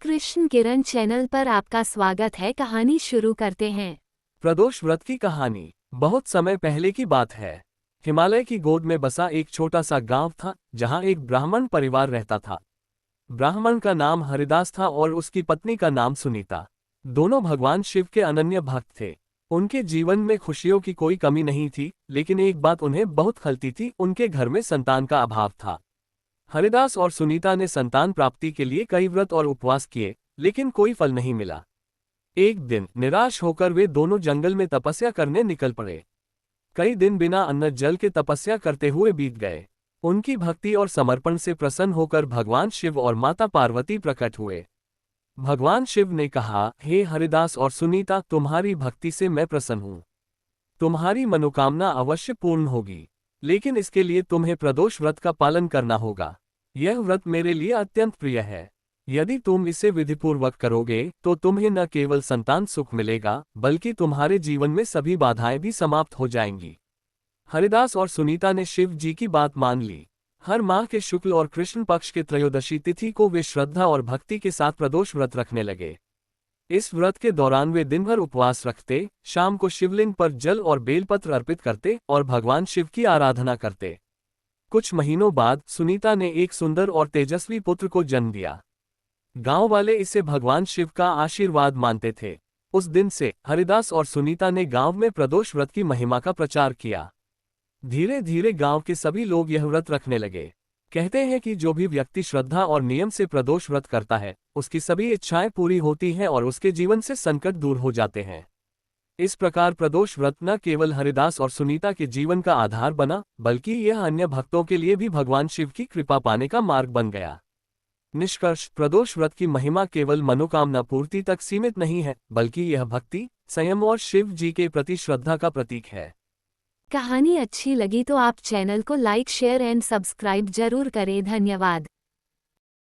कृष्ण किरण channel पर आपका स्वागत है। कहानी शुरू करते हैं। प्रदोष व्रत की कहानी बहुत समय पहले की बात है। हिमालय की गोद में बसा एक छोटा सा गांव था, जहां एक ब्राह्मण परिवार रहता था। ब्राह्मण का नाम हरिदास था और उसकी पत्नी का नाम सुनीता। दोनों भगवान शिव के अनन्य भक्त थे। उनके जीवन में खुशियों की कोई कमी नहीं थी, लेकिन एक बात उन्हें बहुत खलती थी, उनके घर में संतान का अभाव था। हरिदास और सुनीता ने संतान प्राप्ति के लिए कई व्रत और उपवास किए, लेकिन कोई फल नहीं मिला। एक दिन निराश होकर वे दोनों जंगल में तपस्या करने निकल पड़े। कई दिन बिना अन्न जल के तपस्या करते हुए बीत गए। उनकी भक्ति और समर्पण से प्रसन्न होकर भगवान शिव और माता पार्वती प्रकट हुए। भगवान शिव ने कहा, हे हरिदास और सुनीता, तुम्हारी भक्ति से मैं प्रसन्न हूँ। तुम्हारी मनोकामना अवश्य पूर्ण होगी, लेकिन इसके लिए तुम्हें प्रदोष व्रत का पालन करना होगा। यह व्रत मेरे लिए अत्यंत प्रिय है। यदि तुम इसे विधिपूर्वक करोगे तो तुम्हें न केवल संतान सुख मिलेगा, बल्कि तुम्हारे जीवन में सभी बाधाएं भी समाप्त हो जाएंगी। हरिदास और सुनीता ने शिव जी की बात मान ली। हर माह के शुक्ल और कृष्ण पक्ष के त्रयोदशी तिथि को वे श्रद्धा और भक्ति के साथ प्रदोष व्रत रखने लगे। इस व्रत के दौरान वे दिन भर उपवास रखते, शाम को शिवलिंग पर जल और बेलपत्र अर्पित करते और भगवान शिव की आराधना करते। कुछ महीनों बाद सुनीता ने एक सुंदर और तेजस्वी पुत्र को जन्म दिया। गांव वाले इसे भगवान शिव का आशीर्वाद मानते थे। उस दिन से हरिदास और सुनीता ने गांव में प्रदोष व्रत की महिमा का प्रचार किया। धीरे धीरे गांव के सभी लोग यह व्रत रखने लगे। कहते हैं कि जो भी व्यक्ति श्रद्धा और नियम से प्रदोष व्रत करता है, उसकी सभी इच्छाएं पूरी होती हैं और उसके जीवन से संकट दूर हो जाते हैं। इस प्रकार प्रदोष व्रत न केवल हरिदास और सुनीता के जीवन का आधार बना, बल्कि यह अन्य भक्तों के लिए भी भगवान शिव की कृपा पाने का मार्ग बन गया। निष्कर्ष, प्रदोष व्रत की महिमा केवल मनोकामना पूर्ति तक सीमित नहीं है, बल्कि यह भक्ति, संयम और शिव जी के प्रति श्रद्धा का प्रतीक है। कहानी अच्छी लगी तो आप चैनल को लाइक, शेयर एंड सब्सक्राइब जरूर करें। धन्यवाद।